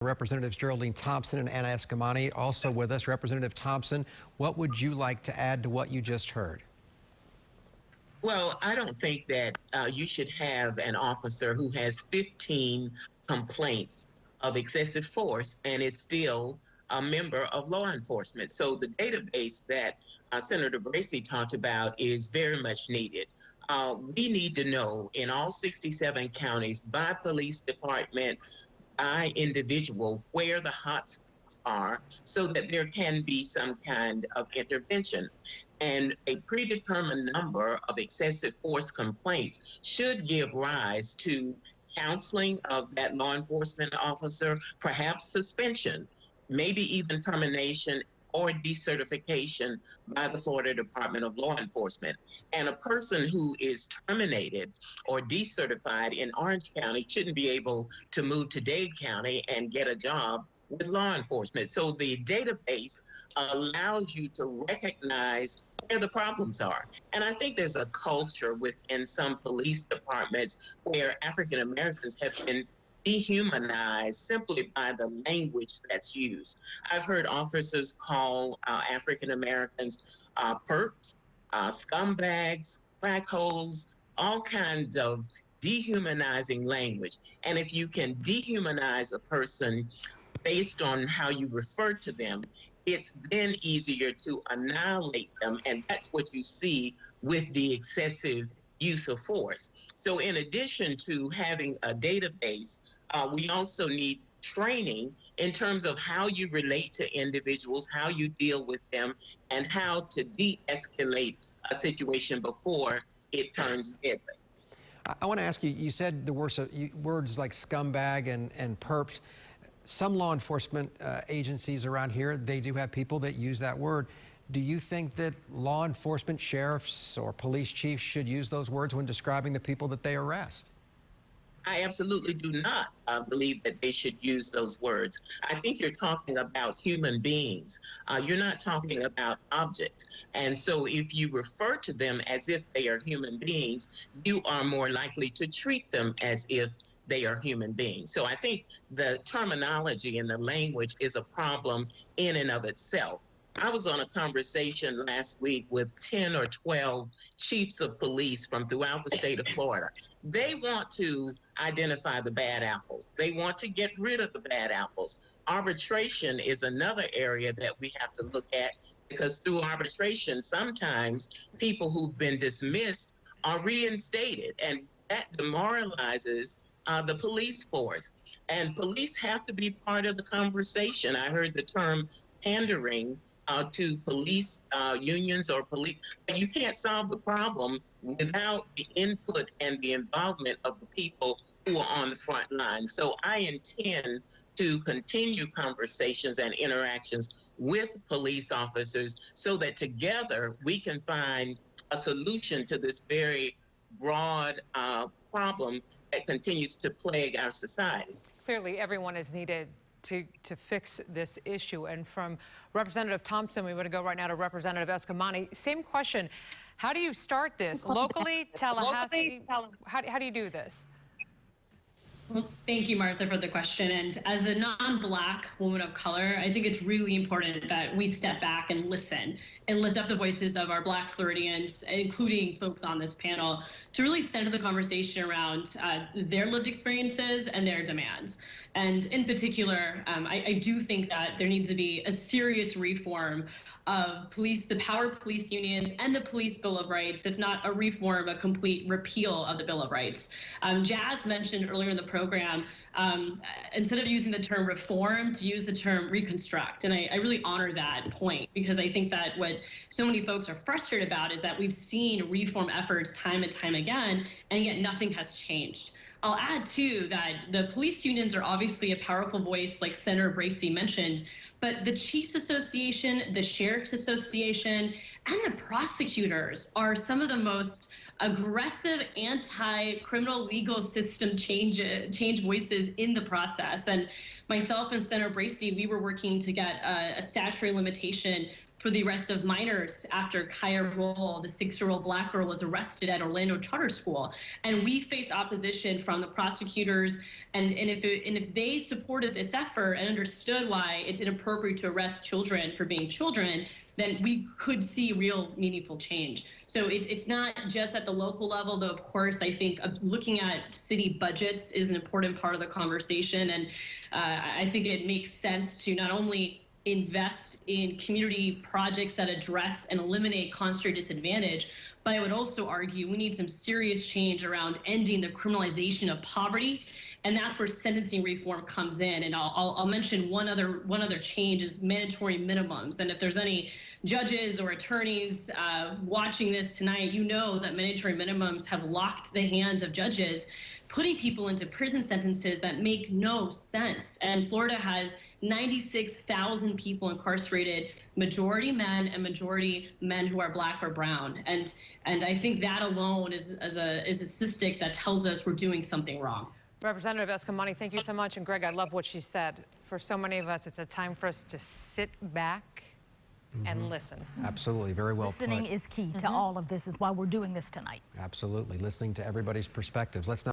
Representatives Geraldine Thompson and Anna Eskamani also with us. Representative Thompson, what would you like to add to what you just heard? Well, I don't think that you should have an officer who has 15 complaints of excessive force and is still a member of law enforcement. So the database that Senator Bracey talked about is very much needed. We need to know in all 67 counties by police department, by individual, where the hotspots are so that there can be some kind of intervention. And a predetermined number of excessive force complaints should give rise to counseling of that law enforcement officer, perhaps suspension, maybe even termination or decertification by the Florida Department of Law Enforcement. And a person who is terminated or decertified in Orange County shouldn't be able to move to Dade County and get a job with law enforcement. So the database allows you to recognize where the problems are. And I think there's a culture within some police departments where African Americans have been dehumanized simply by the language that's used. I've heard officers call African Americans perps, scumbags, crack holes, all kinds of dehumanizing language. And if you can dehumanize a person based on how you refer to them, it's then easier to annihilate them. And that's what you see with the excessive use of force. So in addition to having a database, we also need training in terms of how you relate to individuals, how you deal with them, and how to de-escalate a situation before it turns deadly. I want to ask you, you said the words like scumbag and perps. Some law enforcement agencies around here, they do have people that use that word. Do you think that law enforcement, sheriffs or police chiefs should use those words when describing the people that they arrest? I absolutely do not believe that they should use those words. I think you're talking about human beings. You're not talking about objects. And so if you refer to them as if they are human beings, you are more likely to treat them as if they are human beings. So I think the terminology and the language is a problem in and of itself. I was on a conversation last week with 10 or 12 chiefs of police from throughout the state of Florida. They want to identify the bad apples. They want to get rid of the bad apples. Arbitration is another area that we have to look at, because through arbitration, sometimes people who've been dismissed are reinstated, and that demoralizes the police force. And police have to be part of the conversation. I heard the term pandering to police unions or police. But you can't solve the problem without the input and the involvement of the people who are on the front line. So I intend to continue conversations and interactions with police officers so that together we can find a solution to this very broad problem that continues to plague our society. Clearly, everyone is needed to fix this issue. And from Representative Thompson, we want to go right now to Representative Eskamani. Same question. How do you start this? Locally, Tallahassee, how do you do this? Well, thank you, Martha, for the question. And as a non-Black woman of color, I think it's really important that we step back and listen and lift up the voices of our Black Floridians, including folks on this panel, to really center the conversation around their lived experiences and their demands. And in particular, I do think that there needs to be a serious reform of the power police unions and the police Bill of Rights, if not a reform, a complete repeal of the Bill of Rights. Jazz mentioned earlier in the program, instead of using the term reform, to use the term reconstruct. And I really honor that point, because I think that what so many folks are frustrated about is that we've seen reform efforts time and time again, and yet nothing has changed. I'll add, too, that the police unions are obviously a powerful voice, like Senator Bracey mentioned, but the Chiefs Association, the Sheriff's Association, and the prosecutors are some of the most aggressive anti-criminal legal system change voices in the process. And myself and Senator Bracey, we were working to get a statutory limitation for the arrest of minors after Kaya Roll, the 6-year-old Black girl, was arrested at Orlando Charter School. And we faced opposition from the prosecutors. And if they supported this effort and understood why it's inappropriate to arrest children for being children, then we could see real meaningful change. So it's not just at the local level, though, of course, I think looking at city budgets is an important part of the conversation. And I think it makes sense to not only invest in community projects that address and eliminate concentrated disadvantage, but I would also argue we need some serious change around ending the criminalization of poverty, and that's where sentencing reform comes in. And I'll mention one other change is mandatory minimums. And if there's any judges or attorneys watching this tonight, you know that mandatory minimums have locked the hands of judges, putting people into prison sentences that make no sense. And Florida has 96,000 people incarcerated, majority men and majority men who are Black or brown. And I think that alone is a statistic that tells us we're doing something wrong. Representative Eskamani, thank you so much. And Greg, I love what she said. For so many of us, it's a time for us to sit back and listen. Absolutely, very well Listening put. is key to all of this, is why we're doing this tonight. Absolutely, listening to everybody's perspectives. Let's not